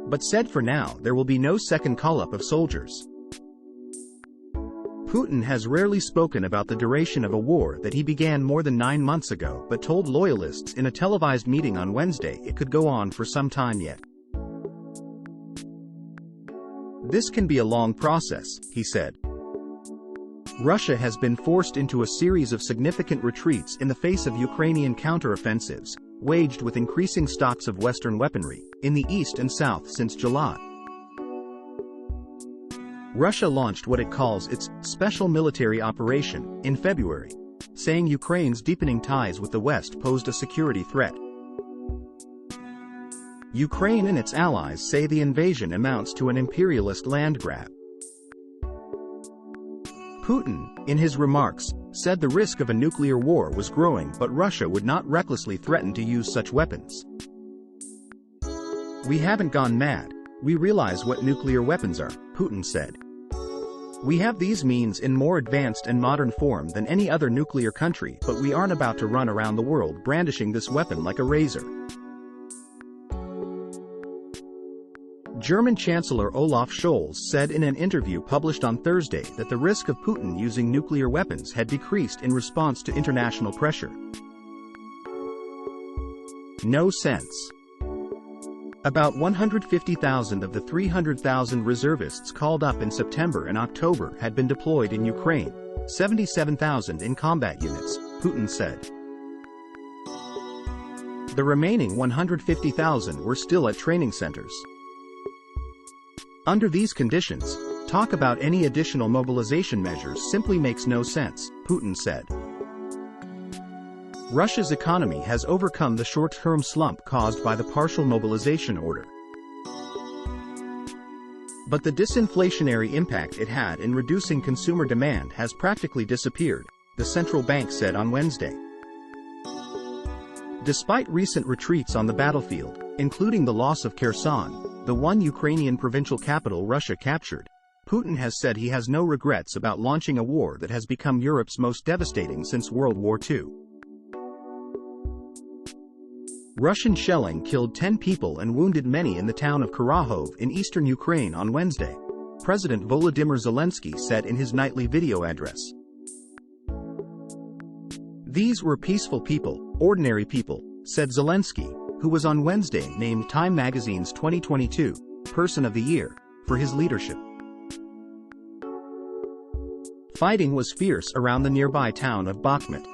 but said for now there will be no second call-up of soldiers. Putin has rarely spoken about the duration of a war that he began more than 9 months ago but told loyalists in a televised meeting on Wednesday it could go on for some time yet. "This can be a long process," he said. Russia has been forced into a series of significant retreats in the face of Ukrainian counteroffensives, waged with increasing stocks of Western weaponry, in the east and south since July. Russia launched what it calls its special military operation in February, saying Ukraine's deepening ties with the West posed a security threat. Ukraine and its allies say the invasion amounts to an imperialist land grab. Putin, in his remarks, said the risk of a nuclear war was growing but Russia would not recklessly threaten to use such weapons. "We haven't gone mad. We realize what nuclear weapons are," Putin said. "We have these means in more advanced and modern form than any other nuclear country, but we aren't about to run around the world brandishing this weapon like a razor." German Chancellor Olaf Scholz said in an interview published on Thursday that the risk of Putin using nuclear weapons had decreased in response to international pressure. No sense. About 150,000 of the 300,000 reservists called up in September and October had been deployed in Ukraine, 77,000 in combat units, Putin said. The remaining 150,000 were still at training centers. Under these conditions, talk about any additional mobilization measures simply makes no sense, Putin said. Russia's economy has overcome the short-term slump caused by the partial mobilization order. But the disinflationary impact it had in reducing consumer demand has practically disappeared, the central bank said on Wednesday. Despite recent retreats on the battlefield, including the loss of Kherson, the one Ukrainian provincial capital Russia captured, Putin has said he has no regrets about launching a war that has become Europe's most devastating since World War II. Russian shelling killed 10 people and wounded many in the town of Kharkov in eastern Ukraine on Wednesday, President Volodymyr Zelensky said in his nightly video address. "These were peaceful people, ordinary people," said Zelensky, who was on Wednesday named Time magazine's 2022 Person of the Year for his leadership. Fighting was fierce around the nearby town of Bakhmut.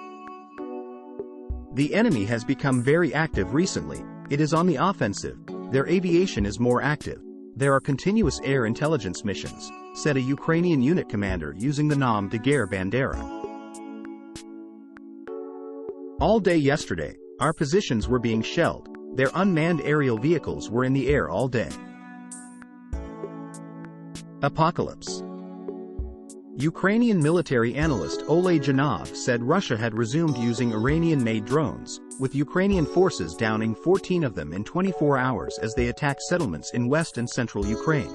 "The enemy has become very active recently. It is on the offensive. Their aviation is more active. There are continuous air intelligence missions," said a Ukrainian unit commander using the nom de guerre bandera. "All day yesterday, our positions were being shelled. Their unmanned aerial vehicles were in the air all day." Apocalypse. Ukrainian military analyst Oleh Janov said Russia had resumed using Iranian-made drones, with Ukrainian forces downing 14 of them in 24 hours as they attacked settlements in west and central Ukraine.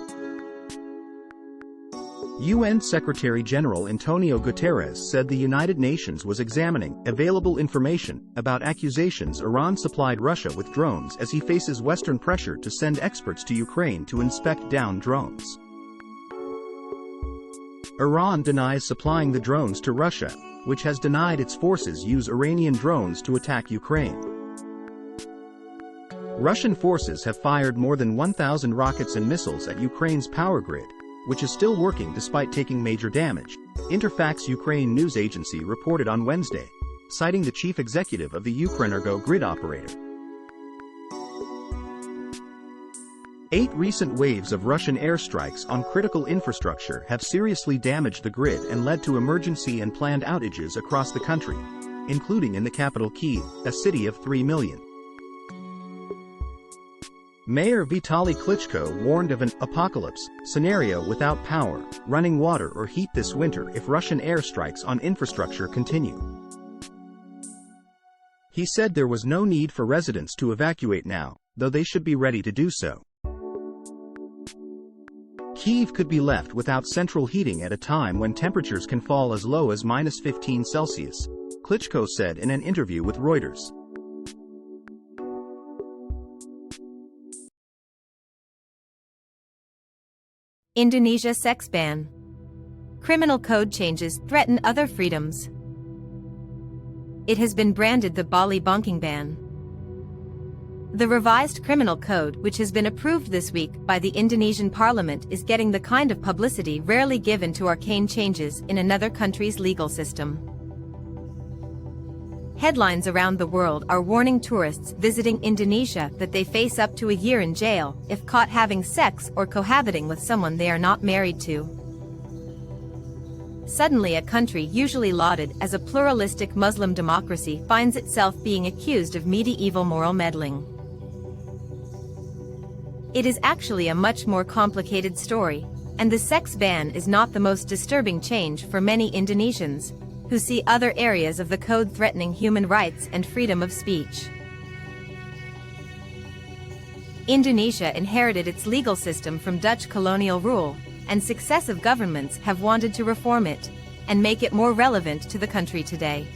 UN Secretary-General Antonio Guterres said the United Nations was examining available information about accusations Iran supplied Russia with drones as he faces Western pressure to send experts to Ukraine to inspect downed drones. Iran denies supplying the drones to Russia, which has denied its forces use Iranian drones to attack Ukraine. Russian forces have fired more than 1,000 rockets and missiles at Ukraine's power grid, which is still working despite taking major damage, Interfax Ukraine news agency reported on Wednesday, citing the chief executive of the Ukrenergo grid operator. 8 recent waves of Russian airstrikes on critical infrastructure have seriously damaged the grid and led to emergency and planned outages across the country, including in the capital Kyiv, a city of 3 million. Mayor Vitaly Klitschko warned of an apocalypse scenario without power, running water or heat this winter if Russian airstrikes on infrastructure continue. He said there was no need for residents to evacuate now, though they should be ready to do so. Kyiv could be left without central heating at a time when temperatures can fall as low as -15°C, Klitschko said in an interview with Reuters. Indonesia sex ban. Criminal code changes threaten other freedoms. It has been branded the Bali bonking ban. The revised criminal code, which has been approved this week by the Indonesian parliament, is getting the kind of publicity rarely given to arcane changes in another country's legal system. Headlines around the world are warning tourists visiting Indonesia that they face up to a year in jail if caught having sex or cohabiting with someone they are not married to. Suddenly, a country usually lauded as a pluralistic Muslim democracy finds itself being accused of medieval moral meddling. It is actually a much more complicated story, and the sex ban is not the most disturbing change for many Indonesians, who see other areas of the code threatening human rights and freedom of speech. Indonesia inherited its legal system from Dutch colonial rule, and successive governments have wanted to reform it and make it more relevant to the country today.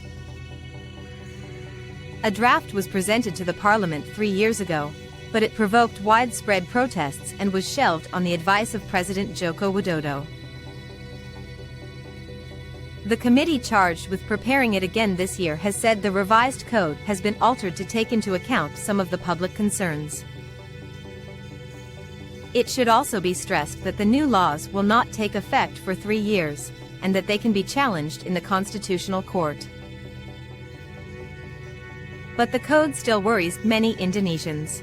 A draft was presented to the parliament 3 years ago, but it provoked widespread protests and was shelved on the advice of President Joko Widodo. The committee charged with preparing it again this year has said the revised code has been altered to take into account some of the public concerns. It should also be stressed that the new laws will not take effect for 3 years, and that they can be challenged in the Constitutional Court. But the code still worries many Indonesians.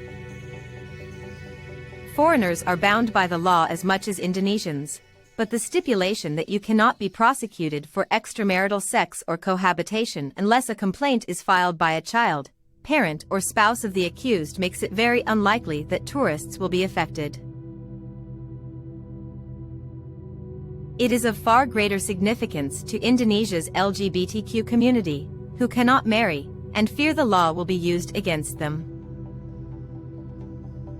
Foreigners are bound by the law as much as Indonesians, but the stipulation that you cannot be prosecuted for extramarital sex or cohabitation unless a complaint is filed by a child, parent or spouse of the accused makes it very unlikely that tourists will be affected. It is of far greater significance to Indonesia's LGBTQ community, who cannot marry, and fear the law will be used against them.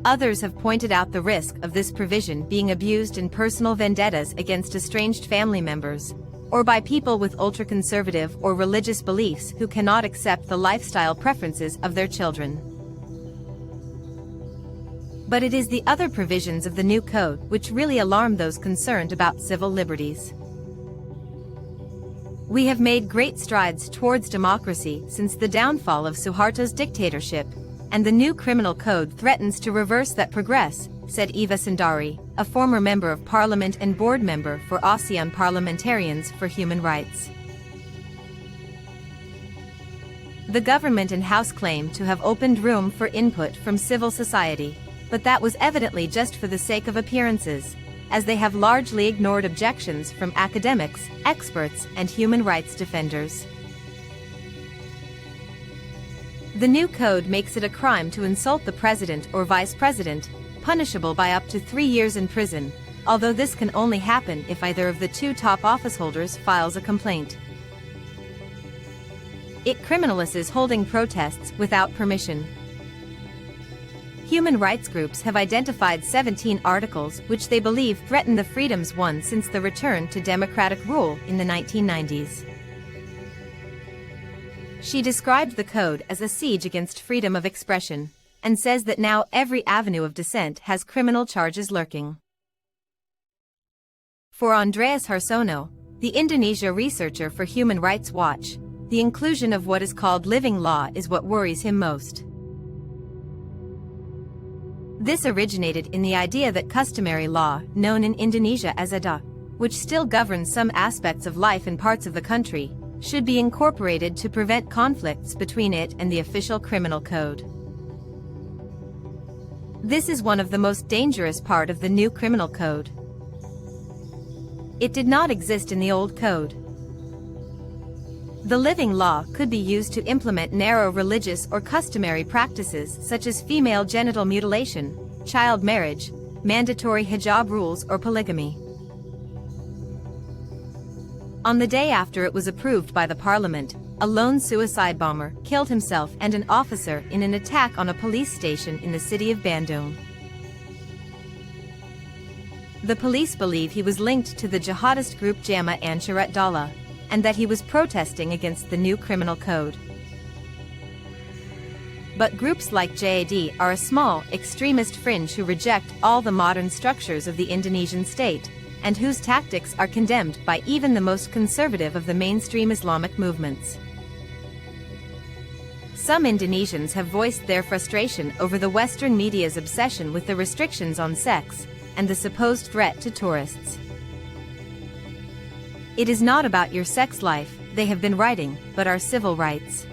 Others have pointed out the risk of this provision being abused in personal vendettas against estranged family members, or by people with ultra-conservative or religious beliefs who cannot accept the lifestyle preferences of their children. But it is the other provisions of the new code which really alarm those concerned about civil liberties. We have made great strides towards democracy since the downfall of Suharto's dictatorship, and the new criminal code threatens to reverse that progress, said Eva Sundari, a former member of parliament and board member for ASEAN Parliamentarians for Human Rights. The government and House claim to have opened room for input from civil society, but that was evidently just for the sake of appearances, as they have largely ignored objections from academics, experts, and human rights defenders. The new code makes it a crime to insult the president or vice president, punishable by up to 3 years in prison, although this can only happen if either of the 2 top office holders files a complaint. It criminalizes holding protests without permission. Human rights groups have identified 17 articles which they believe threaten the freedoms won since the return to democratic rule in the 1990s. She described the code as a siege against freedom of expression, and says that now every avenue of dissent has criminal charges lurking. For Andreas Harsono, the Indonesia researcher for Human Rights Watch, the inclusion of what is called living law is what worries him most. This originated in the idea that customary law, known in Indonesia as adat, which still governs some aspects of life in parts of the country, should be incorporated to prevent conflicts between it and the official criminal code. This is one of the most dangerous part of the new criminal code. It did not exist in the old code. The living law could be used to implement narrow religious or customary practices such as female genital mutilation, child marriage, mandatory hijab rules, or polygamy. On the day after it was approved by the parliament, a lone suicide bomber killed himself and an officer in an attack on a police station in the city of Bandung. The police believe he was linked to the jihadist group Jamaah Ansharat Daulah, and that he was protesting against the new criminal code. But groups like JAD are a small, extremist fringe who reject all the modern structures of the Indonesian state, and whose tactics are condemned by even the most conservative of the mainstream Islamic movements. Some Indonesians have voiced their frustration over the Western media's obsession with the restrictions on sex and the supposed threat to tourists. It is not about your sex life, they have been writing, but our civil rights.